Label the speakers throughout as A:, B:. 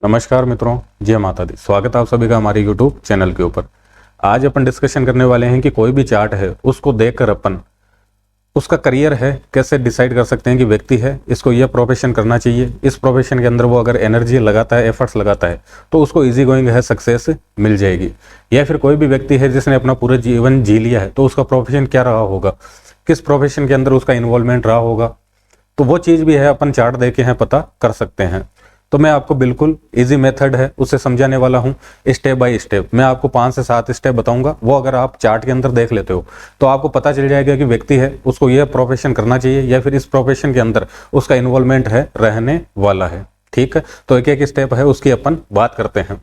A: नमस्कार मित्रों, जय माता दी। स्वागत है आप सभी का हमारे यूट्यूब चैनल के ऊपर। आज अपन डिस्कशन करने वाले हैं कि कोई भी चार्ट है उसको देखकर अपन उसका करियर है कैसे डिसाइड कर सकते हैं कि व्यक्ति है इसको यह प्रोफेशन करना चाहिए, इस प्रोफेशन के अंदर वो अगर एनर्जी लगाता है, एफर्ट्स लगाता है तो उसको इजी गोइंग है सक्सेस मिल जाएगी। या फिर कोई भी व्यक्ति है जिसने अपना पूरा जीवन जी लिया है तो उसका प्रोफेशन क्या रहा होगा, किस प्रोफेशन के अंदर उसका इन्वॉल्वमेंट रहा होगा, तो वो चीज़ भी है अपन चार्ट देख के हैं पता कर सकते हैं। तो मैं आपको बिल्कुल इजी मेथड है उससे समझाने वाला हूँ, स्टेप बाय स्टेप। मैं आपको 5 से 7 स्टेप बताऊंगा, वो अगर आप चार्ट के अंदर देख लेते हो तो आपको पता चल जाएगा कि व्यक्ति है उसको यह प्रोफेशन करना चाहिए या फिर इस प्रोफेशन के अंदर उसका इन्वॉल्वमेंट है रहने वाला है। ठीक है, तो एक एक स्टेप है उसकी अपन बात करते हैं।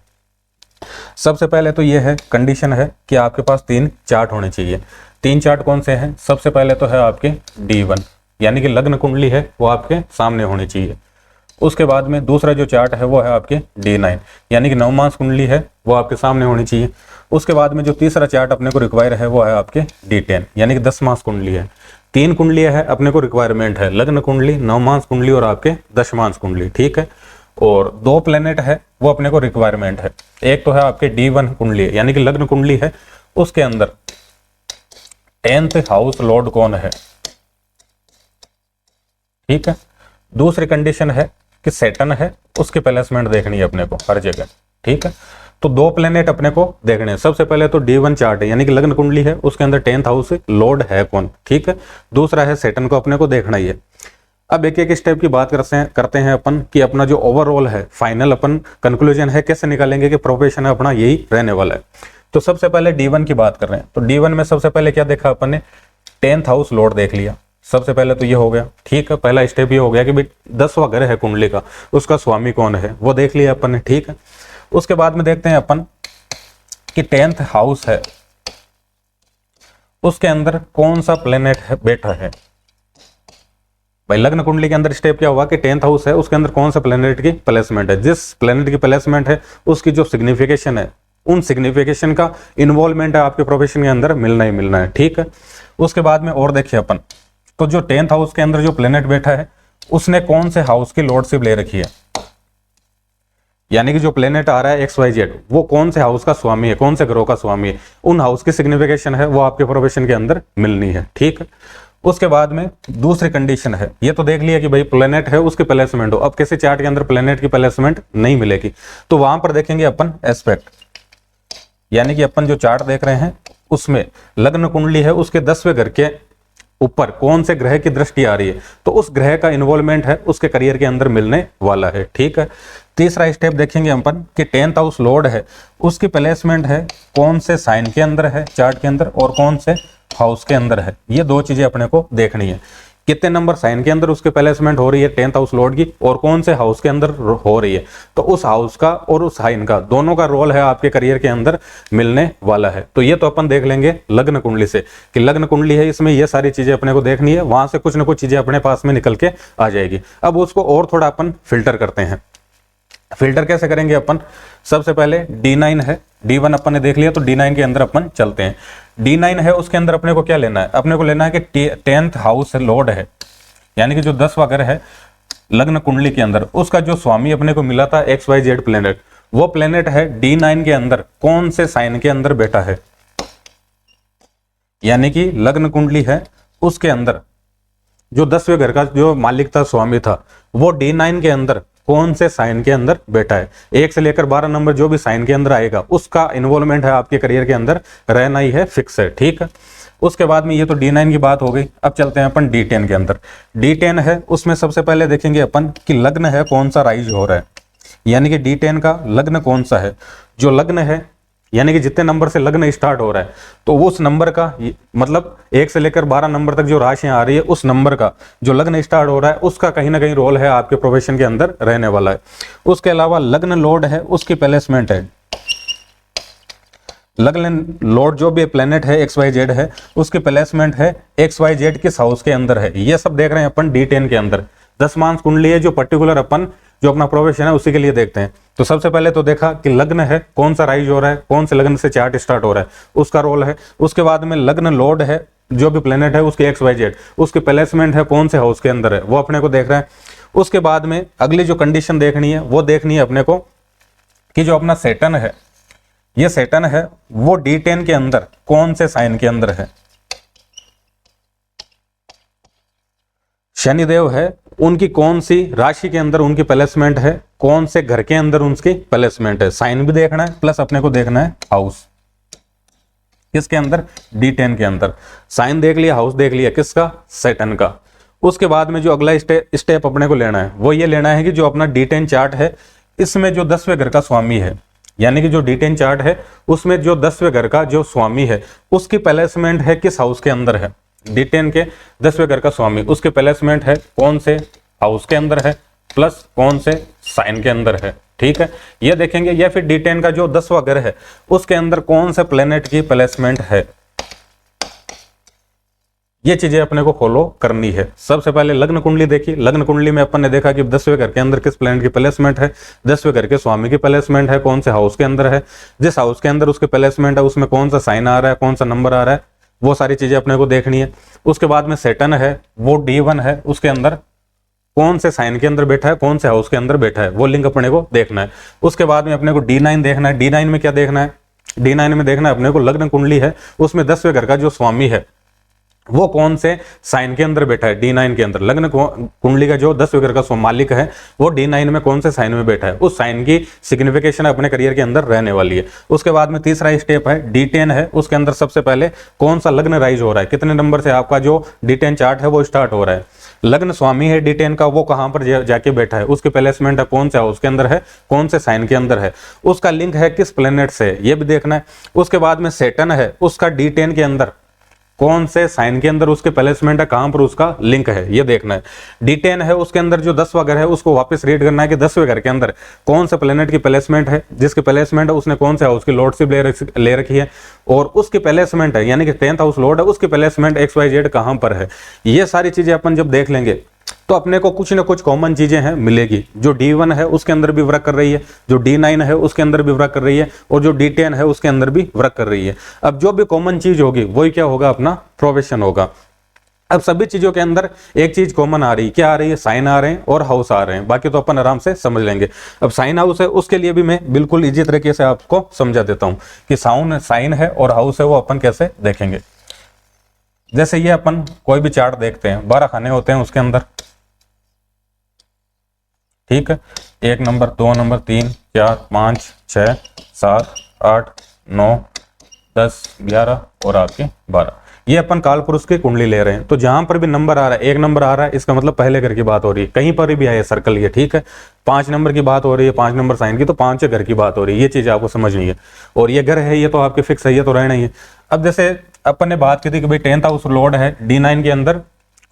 A: सबसे पहले तो यह है कंडीशन है कि आपके पास 3 चार्ट होने चाहिए। 3 चार्ट कौन से हैं? सबसे पहले तो है आपके D1 यानी कि लग्न कुंडली है वो आपके सामने होनी चाहिए। उसके बाद में दूसरा जो चार्ट है वो है आपके D9 यानी कि नवमांस कुंडली है वो आपके सामने होनी चाहिए। उसके बाद में जो तीसरा चार्ट अपने को रिक्वायर है वो है आपके D10 यानी कि 10 मास कुंडली है। 3 कुंडलियां है अपने को रिक्वायरमेंट है, लग्न कुंडली, नवमांस कुंडली और आपके दशमांश कुंडली। ठीक है, और 2 प्लेनेट है वो अपने को रिक्वायरमेंट है। एक तो है आपके D1 कुंडली यानी कि लग्न कुंडली है, उसके अंदर 10th हाउस लॉर्ड कौन है। ठीक है, दूसरी कंडीशन है कि सैटर्न है, उसकी प्लेसमेंट देखनी है अपने को हर जगह। ठीक है, तो 2 प्लेनेट अपने को देखने हैं। सबसे पहले तो D1 चार्ट है यानी कि लग्न कुंडली है, उसके अंदर 10th हाउस लॉर्ड है कौन। ठीक है, दूसरा है सैटर्न को अपने को देखना ही है। अब एक एक स्टेप की बात करते हैं अपन कि अपना जो ओवरऑल है फाइनल अपन कंक्लूजन है कैसे निकालेंगे कि प्रोफेशन है अपना यही रहने वाला है। तो सबसे पहले D1 की बात कर रहे हैं, तो D1 में सबसे पहले क्या देखा अपन ने? 10th हाउस लॉर्ड देख लिया। सबसे पहले तो ये हो गया। ठीक है, पहला स्टेप ये हो गया कि भाई 10वां घर है कुंडली का, उसका स्वामी कौन है वो देख लिया अपन ने। ठीक है, उसके बाद में देखते हैं अपन कि 10th हाउस है उसके अंदर कौन सा प्लेनेट है बैठा है। भाई लग्न कुंडली के अंदर स्टेप क्या हुआ कि 10th हाउस है उसके अंदर कौन सा प्लेनेट की प्लेसमेंट है। जिस प्लेनेट की प्लेसमेंट है उसकी जो सिग्निफिकेशन है, उन सिग्निफिकेशन का इन्वॉल्वमेंट है आपके प्रोफेशन के अंदर मिलना ही मिलना है। ठीक है, उसके बाद में और देखिए अपन, तो जो 10th हाउस के अंदर जो प्लेनेट बैठा है उसने कौन से हाउस की लॉर्डशिप ले रखी है, यानी कि जो प्लेनेट आ रहा है XYZ वो कौन से हाउस का स्वामी है, कौन से ग्रह का स्वामी है, उन हाउस की सिग्निफिकेशन है वो आपके प्रोफेशन के अंदर मिलनी है। ठीक है, उसके बाद में दूसरी कंडीशन है, ये तो देख लिया कि भाई प्लेनेट है उसकी प्लेसमेंट हो। अब किसी चार्ट के अंदर प्लेनेट की प्लेसमेंट नहीं मिलेगी तो वहां पर देखेंगे अपन एस्पेक्ट, यानी कि अपन जो चार्ट देख रहे हैं उसमें लग्न कुंडली है उसके 10वें घर के ऊपर कौन से ग्रह की दृष्टि आ रही है तो उस ग्रह का इन्वॉल्वमेंट है उसके करियर के अंदर मिलने वाला है। ठीक है, तीसरा स्टेप देखेंगे अपन कि 10th हाउस लॉर्ड है उसकी प्लेसमेंट है कौन से साइन के अंदर है चार्ट के अंदर और कौन से हाउस के अंदर है। ये 2 चीजें अपने को देखनी है, कितने नंबर साइन के अंदर उसके प्लेसमेंट हो रही है 10th हाउस लॉर्ड की और कौन से हाउस के अंदर हो रही है। तो उस हाउस का और उस साइन का दोनों का रोल है आपके करियर के अंदर मिलने वाला है। तो ये तो अपन देख लेंगे लग्न कुंडली से कि लग्न कुंडली है इसमें ये सारी चीजें अपने को देखनी है, वहां से कुछ ना कुछ चीजें अपने पास में निकल के आ जाएगी। अब उसको और थोड़ा अपन फिल्टर करते हैं। फिल्टर कैसे करेंगे अपन? सबसे पहले D9 है, D1 अपन ने देख लिया तो D9 के अंदर अपन चलते हैं। D9 है उसके अंदर अपने को क्या लेना है? अपने को लेना है कि 10th हाउस लॉर्ड है यानी कि जो 10वां घर है लग्न कुंडली के अंदर उसका जो स्वामी अपने को मिला था XYZ प्लेनेट, वो प्लेनेट है D9 के अंदर कौन से साइन के अंदर बैठा है। यानी कि लग्न कुंडली है उसके अंदर जो 10वें घर का जो मालिक था, स्वामी था, वो D9 के अंदर कौन से साइन के अंदर बैठा है। 1 से लेकर 12 नंबर जो भी साइन के अंदर आएगा उसका इन्वॉल्वमेंट है आपके करियर के अंदर रहना ही है, फिक्स है। ठीक है, उसके बाद में ये तो D9 की बात हो गई। अब चलते हैं अपन D10 के अंदर। D10 है उसमें सबसे पहले देखेंगे अपन कि लग्न है कौन सा राइज हो रहा है, यानी कि D10 का लग्न कौन सा है। जो लग्न है यानी कि जितने नंबर से लग्न स्टार्ट हो रहा है तो उस नंबर का मतलब 1 से लेकर 12 नंबर तक जो राशियां आ रही है उस नंबर का जो लग्न स्टार्ट हो रहा है उसका कहीं ना कहीं रोल है आपके प्रोफेशन के अंदर रहने वाला है। उसके अलावा लग्न लॉर्ड है उसकी प्लेसमेंट है, लग्न लॉर्ड जो भी प्लेनेट है XYZ है उसकी प्लेसमेंट है XYZ किस हाउस के अंदर है। ये सब देख रहे हैं अपन D10 के अंदर। 10 मांस कुंडली है जो पर्टिकुलर अपन जो अपना प्रोफेशन है उसी के लिए देखते हैं। तो सबसे पहले तो देखा कि लग्न है कौन सा राइज हो रहा है, कौन से लग्न से चार्ट स्टार्ट हो रहा है, उसका रोल है। उसके बाद में लग्न लॉर्ड है जो भी प्लेनेट है उसके XYZ उसकी प्लेसमेंट है कौन से हाउस के अंदर है वो अपने को देख रहे हैं। उसके बाद में अगली जो कंडीशन देखनी है वो देखनी है अपने को कि जो अपना सैटर्न है, ये सैटर्न है वो D10 के अंदर कौन से साइन के अंदर है। शनिदेव है, उनकी कौन सी राशि के अंदर उनकी प्लेसमेंट है, कौन से घर के अंदर उनकी प्लेसमेंट है। साइन भी देखना है प्लस अपने को देखना है हाउस, किसके अंदर, D10 के अंदर। साइन देख लिया, हाउस देख लिया, किसका, सैटर्न का। उसके बाद में जो अगला स्टेप अपने को लेना है वो ये लेना है कि जो अपना D10 चार्ट है इसमें जो 10वें घर का स्वामी है, यानी कि जो D10 चार्ट है उसमें जो 10वें घर का जो स्वामी है उसकी प्लेसमेंट है किस हाउस के अंदर है। D10 के 10वें घर का स्वामी उसके प्लेसमेंट है कौन से हाउस के अंदर है, प्लस कौन से साइन के अंदर है। ठीक है, ये देखेंगे। या फिर D10 का जो 10वां घर है उसके अंदर कौन से प्लेनेट की प्लेसमेंट है। ये चीजें अपने को फॉलो करनी है। सबसे पहले लग्न कुंडली देखी, लग्न कुंडली में अपन ने देखा कि 10वें घर के अंदर किस प्लेनेट की प्लेसमेंट है, 10वें घर के स्वामी की प्लेसमेंट है, कौन से हाउस के अंदर है, जिस हाउस के अंदर उसकी प्लेसमेंट है उसमें कौन सा साइन आ रहा है, कौन सा नंबर आ रहा है, वो सारी चीजें अपने को देखनी है। उसके बाद में सैटर्न है वो D1 है, उसके अंदर कौन से साइन के अंदर बैठा है, कौन से हाउस के अंदर बैठा है, वो लिंक अपने को देखना है। उसके बाद में अपने को D9 देखना है। D9 में क्या देखना है, D9 में देखना है अपने को लग्न कुंडली है उसमें 10वें घर का जो स्वामी है वो कौन से साइन के अंदर बैठा है। D9 के अंदर लग्न कुंडली का जो 10वें घर का मालिक है वो D9 में कौन से साइन में बैठा है, उस साइन की सिग्निफिकेशन अपने करियर के अंदर रहने वाली है। उसके बाद में तीसरा स्टेप है D10 है, उसके अंदर सबसे पहले कौन सा लग्न राइज हो रहा है, कितने नंबर से आपका जो D10 चार्ट है वो स्टार्ट हो रहा है। लग्न स्वामी है D10 का, वो कहां पर जाके बैठा है, उसकी प्लेसमेंट है कौन से हाउस के अंदर है, कौन से साइन के अंदर है, उसका लिंक है किस प्लेनेट से, ये भी देखना है। उसके बाद में सैटर्न है, उसका D10 के अंदर कौन से साइन के अंदर उसके प्लेसमेंट है, कहां पर उसका लिंक है, ये देखना है। D10 है, उसके अंदर जो 10वां घर है उसको वापस रीड करना है कि 10वें घर के अंदर कौन से प्लेनेट की प्लेसमेंट है, जिसकी प्लेसमेंट है उसने कौन से हाउस की लॉर्डशिप ले रखी है, और उसकी प्लेसमेंट है यानी कि 10th हाउस लॉर्ड है उसकी प्लेसमेंट XYZ कहां पर है। ये सारी चीजें अपन जब देख लेंगे तो अपने को कुछ ना कुछ कॉमन चीजें हैं मिलेगी। जो D1 है उसके अंदर भी वर्क कर रही है, जो D9 है उसके अंदर भी वर्क कर रही है, और जो D10 है उसके अंदर भी वर्क कर रही है। अब जो भी कॉमन चीज होगी वही क्या होगा, अपना प्रोफेशन होगा। अब सभी चीजों के अंदर एक चीज कॉमन आ रही है, क्या आ रही है, साइन आ रहे हैं और हाउस आ रहे हैं, बाकी तो अपन आराम से समझ लेंगे। अब साइन हाउस है उसके लिए भी मैं बिल्कुल इजी तरीके से आपको समझा देता हूं कि साइन है और हाउस है वो अपन कैसे देखेंगे। जैसे ये अपन कोई भी चार्ट देखते हैं, 12 खाने होते हैं उसके अंदर, ठीक है, 1 नंबर, 2 नंबर, 3, 4, 5, 6, 7, 8, 9, 10, 11 और आपके 12। ये अपन काल पुरुष की कुंडली ले रहे हैं, तो जहां पर भी नंबर आ रहा है, 1 नंबर आ रहा है, इसका मतलब पहले घर की बात हो रही है। कहीं पर भी आए सर्कल ये, ठीक है। 5 नंबर की बात हो रही है, 5 नंबर साइन की, तो 5 घर की बात हो रही है। ये चीज आपको समझनी है। और ये घर है ये तो आपके फिक्स है, ये तो रहना ही है। अब जैसे अपन ने बात की थी कि भाई 10th हाउस लॉर्ड है D9 के अंदर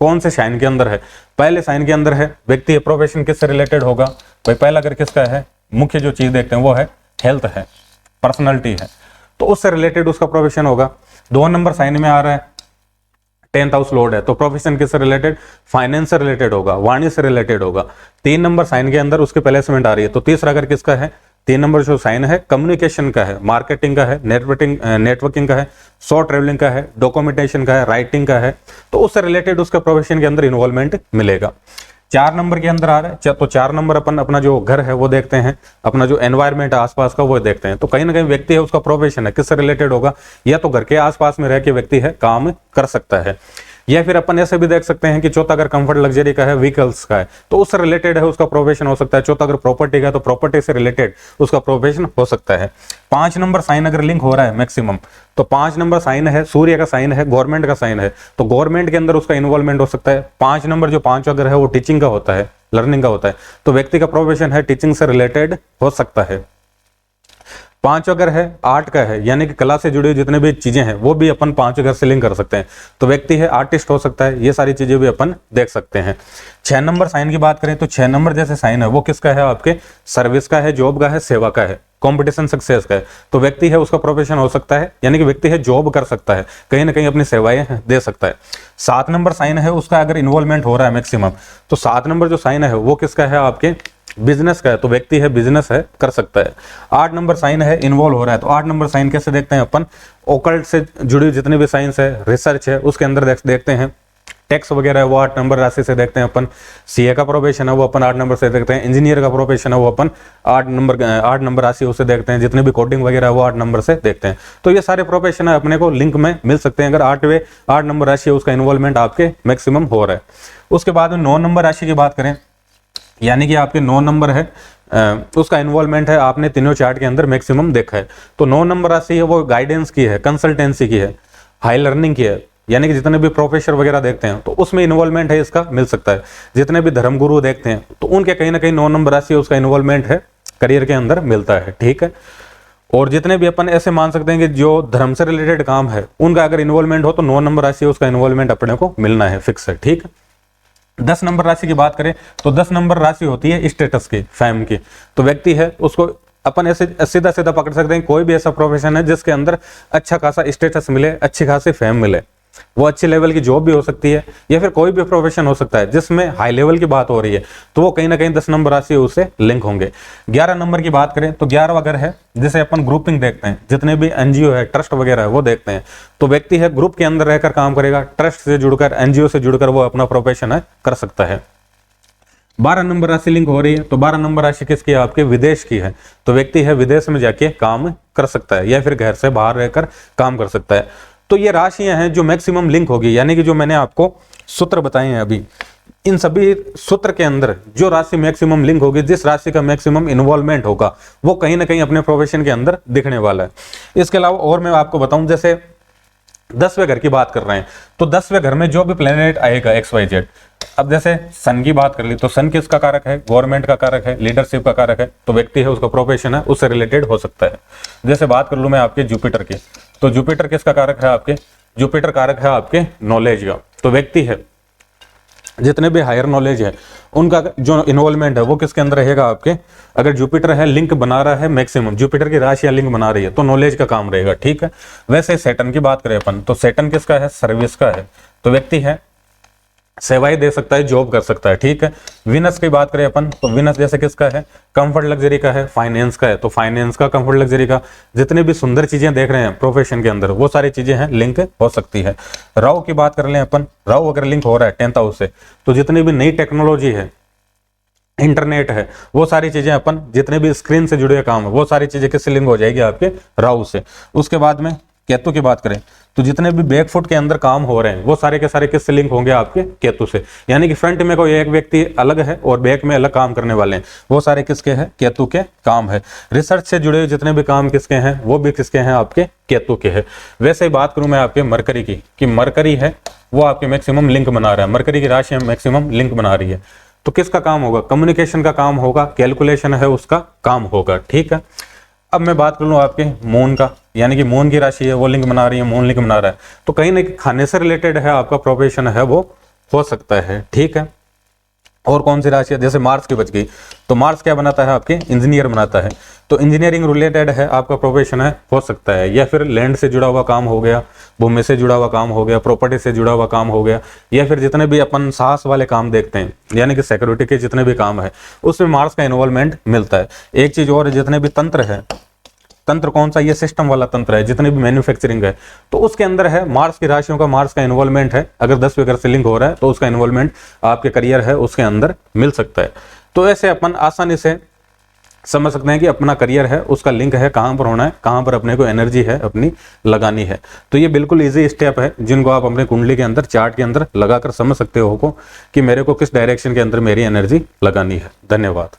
A: कौन से साइन के अंदर है, पहले साइन के अंदर है, व्यक्ति प्रोफेशन किससे रिलेटेड होगा, भाई पहला घर किसका है, मुख्य जो चीज देखते हैं वो है हेल्थ है, पर्सनालिटी है, तो उससे रिलेटेड उसका प्रोफेशन होगा। 2 नंबर साइन में आ रहा है, 10th हाउस लॉर्ड है, तो प्रोफेशन किससे रिलेटेड, फाइनेंस से रिलेटेड होगा, वाणिज्य से रिलेटेड होगा। 3 नंबर साइन के अंदर उसकी प्लेसमेंट आ रही है, तो तीसरा घर किसका है, 3 नंबर जो साइन है कम्युनिकेशन का है, मार्केटिंग का है, नेटवर्किंग का है, शॉर्ट ट्रेवलिंग का है, डॉक्यूमेंटेशन का है, राइटिंग का है, तो उससे रिलेटेड उसका प्रोफेशन के अंदर इन्वॉल्वमेंट मिलेगा। 4 नंबर के अंदर आ रहा है, तो 4 नंबर अपन अपना जो घर है वो देखते हैं, अपना जो एनवायरमेंट है आसपास का वो देखते हैं। तो कहीं ना कहीं व्यक्ति है उसका प्रोफेशन है किससे रिलेटेड होगा, या तो घर के आसपास में रह के व्यक्ति है काम कर सकता है, या फिर अपन ऐसे भी देख सकते हैं कि चौथा अगर कंफर्ट लग्जरी का है, व्हीकल्स का है, तो उससे रिलेटेड है उसका प्रोफेशन हो सकता है। चौथा अगर प्रॉपर्टी का है तो प्रॉपर्टी से रिलेटेड उसका प्रोफेशन हो सकता है। 5 नंबर साइन अगर लिंक हो रहा है मैक्सिमम, तो 5 नंबर साइन है, सूर्य का साइन है, गवर्नमेंट का साइन है, तो गवर्नमेंट के अंदर उसका इन्वॉल्वमेंट हो सकता है। 5 नंबर जो 5 अगर है वो टीचिंग का होता है, लर्निंग का होता है, तो व्यक्ति का प्रोफेशन है टीचिंग से रिलेटेड हो सकता है। 5 अगर है आर्ट का है, यानी कि कला से जुड़ी हुई जितने भी चीजें हैं वो भी अपन 5 अगर से लिंक कर सकते हैं, तो व्यक्ति है आर्टिस्ट हो सकता है। ये सारी चीजें भी अपन देख सकते हैं। 6 नंबर साइन की बात करें तो 6 नंबर जैसे साइन है वो किसका है, आपके सर्विस का है, जॉब का है, सेवा का है, कंपटीशन सक्सेस का है, तो व्यक्ति है उसका प्रोफेशन हो सकता है, यानी कि व्यक्ति है जॉब कर सकता है, कहीं ना कहीं अपनी सेवाएं दे सकता है। 7 नंबर साइन है उसका अगर इन्वॉल्वमेंट हो रहा है मैक्सिमम, तो 7 नंबर जो साइन है वो किसका है, आपके बिजनेस का है, तो व्यक्ति है बिजनेस है कर सकता है। 8 नंबर साइन है इन्वॉल्व हो रहा है, तो 8 नंबर साइन कैसे देखते हैं अपन, ओकल्ट से जुड़ी जितने भी साइंस है, रिसर्च है, उसके अंदर देखते हैं। टैक्स वगैरह है वो 8 नंबर राशि से देखते हैं अपन, सीए का प्रोफेशन है वो अपन 8 नंबर से देखते हैं, इंजीनियर का प्रोफेशन है वो अपन 8 नंबर राशि उसे देखते हैं, जितने भी कोडिंग वगैरह है वो 8 नंबर से देखते हैं। तो ये सारे प्रोफेशन है अपने को लिंक में मिल सकते हैं अगर 8 नंबर राशि है उसका इन्वॉल्वमेंट आपके मैक्सिमम हो रहा है। उसके बाद में 9 नंबर राशि की बात करें, यानी कि आपके 9 नंबर है उसका इन्वॉल्वमेंट है आपने तीनों चार्ट के अंदर मैक्सिमम देखा है। तो 9 नंबर राशि है वो गाइडेंस की है, कंसल्टेंसी की है, हाई लर्निंग की है, यानी कि जितने भी प्रोफेसर वगैरह देखते हैं तो उसमें इन्वॉल्वमेंट है इसका मिल सकता है। जितने भी धर्मगुरु देखते हैं तो उनके कहीं ना कहीं 9 नंबर राशि उसका इन्वॉल्वमेंट है करियर के अंदर मिलता है, ठीक है। और जितने भी अपन ऐसे मान सकते हैं कि जो धर्म से रिलेटेड काम है उनका अगर इन्वॉल्वमेंट हो तो 9 नंबर राशि उसका इन्वॉल्वमेंट अपने को मिलना है, फिक्स है, ठीक है। 10 नंबर राशि की बात करें तो 10 नंबर राशि होती है स्टेटस की, फैम की। तो व्यक्ति है उसको अपन ऐसे सीधा सीधा पकड़ सकते हैं, कोई भी ऐसा प्रोफेशन है जिसके अंदर अच्छा खासा स्टेटस मिले, अच्छी खासी फैम मिले, वो अच्छी लेवल की जॉब भी हो सकती है या फिर कोई भी प्रोफेशन हो सकता है जिसमें हाई लेवल की बात हो रही है, तो वो कहीं ना कहीं 10 नंबर राशि उससे लिंक होंगे। 11 नंबर की बात करें तो 11 अगर है जैसे अपन ग्रुपिंग देखते हैं, जितने भी एनजीओ है, ट्रस्ट वगैरह है वो देखते हैं, तो व्यक्ति है ग्रुप के अंदर रहकर काम करेगा, ट्रस्ट से जुड़कर, एनजीओ से जुड़कर वो अपना प्रोफेशन है कर सकता है। 12 नंबर राशि लिंक हो रही है तो 12 नंबर राशि किसकी है आपके विदेश की है, तो व्यक्ति है विदेश में जाके काम कर सकता है या फिर घर से बाहर रहकर काम कर सकता है। तो ये राशियां हैं जो मैक्सिमम लिंक होगी, यानी कि जो मैंने आपको सूत्र बताए हैं अभी, इन सभी सूत्र के अंदर जो राशि मैक्सिमम लिंक होगी, जिस राशि का मैक्सिमम इन्वॉल्वमेंट होगा वो कहीं ना कहीं अपने प्रोफेशन के अंदर दिखने वाला है। इसके अलावा और मैं आपको बताऊं, जैसे 10वें घर की बात कर रहे हैं तो 10वें घर में जो भी प्लेनेट आएगा XYZ, अब जैसे सन की बात कर ली तो सन किसका कारक है, गवर्नमेंट का कारक है, लीडरशिप का कारक है, तो व्यक्ति है उसका प्रोफेशन है उससे रिलेटेड हो सकता है। जैसे बात कर लूं मैं आपके जुपिटर की, तो जुपिटर किसका कारक है आपके, जुपिटर कारक है आपके नॉलेज का, तो व्यक्ति है जितने भी हायर नॉलेज है उनका जो इन्वॉल्वमेंट है वो किसके अंदर रहेगा आपके, अगर जुपिटर है लिंक बना रहा है मैक्सिमम, जुपिटर की राशियां लिंक बना रही है तो नॉलेज का काम रहेगा, ठीक है। वैसे सैटर्न की बात करें अपन तो सैटर्न किसका है, सर्विस का है, तो व्यक्ति है सेवाएं दे सकता है, जॉब कर सकता है, ठीक है। विनस की बात करें अपन तो विनस जैसे किसका है, कंफर्ट लग्जरी का है, फाइनेंस का है, तो फाइनेंस का, कंफर्ट लग्जरी का, जितने भी सुंदर चीजें देख रहे हैं प्रोफेशन के अंदर वो सारी चीजें हैं लिंक हो सकती है। राहु की बात कर लें अपन, राहु अगर लिंक हो रहा है 10th हाउस से तो जितनी भी नई टेक्नोलॉजी है, इंटरनेट है, वो सारी चीजें अपन जितने भी स्क्रीन से जुड़े काम है वो सारी चीजें किससे लिंक हो जाएगी आपके राहु से। उसके बाद में केतु की बात करें तो जितने भी बैकफुट के अंदर काम हो रहे हैं वो सारे के सारे किससे लिंक होंगे आपके केतु से, यानी कि फ्रंट में कोई एक व्यक्ति अलग है और बैक में अलग काम करने वाले हैं, वो सारे किसके हैं, केतु के काम है। रिसर्च से जुड़े जितने भी काम किसके हैं वो भी किसके हैं आपके केतु के हैं। वैसे ही बात करूं मैं आपके मरकरी की, कि मरकरी है वो आपके मैक्सिमम लिंक बना रहा है, मरकरी की राशि मैक्सिमम लिंक बना रही है, तो किसका काम होगा, कम्युनिकेशन का काम होगा, कैलकुलेशन है उसका काम होगा, ठीक है। अब मैं बात कर लूँ आपके मून का, यानी कि मून की राशि है वो लिंक बना रही है, मून लिंक बना रहा है, तो कहीं ना कहीं खाने से रिलेटेड है आपका प्रोफेशन है वो हो सकता है, ठीक है। और कौन सी राशि है, जैसे मार्स की बच गई तो मार्स क्या बनाता है आपके, इंजीनियर बनाता है, तो इंजीनियरिंग रिलेटेड है आपका प्रोफेशन है हो सकता है, या फिर लैंड से जुड़ा हुआ काम हो गया, भूमि से जुड़ा हुआ काम हो गया, प्रॉपर्टी से जुड़ा हुआ काम हो गया, या फिर जितने भी अपन साहस वाले काम देखते हैं यानी कि सिक्योरिटी के जितने भी काम है उसमें मार्स का इन्वॉल्वमेंट मिलता है। एक चीज और, जितने भी तंत्र है, तंत्र कौन सा, ये सिस्टम वाला तंत्र है, जितने भी मैन्युफैक्चरिंग है तो उसके अंदर है मार्स की राशियों का, मार्स का इन्वॉल्वमेंट है, अगर 10वें घर से लिंक हो रहा है तो उसका इन्वॉल्वमेंट आपके करियर है उसके अंदर मिल सकता है। तो ऐसे अपन आसानी से समझ सकते हैं कि अपना करियर है उसका लिंक है कहाँ पर होना है, कहाँ पर अपने को एनर्जी है अपनी लगानी है। तो ये बिल्कुल इजी स्टेप है जिनको आप अपने कुंडली के अंदर, चार्ट के अंदर लगाकर समझ सकते हो कि मेरे को किस डायरेक्शन के अंदर मेरी एनर्जी लगानी है। धन्यवाद।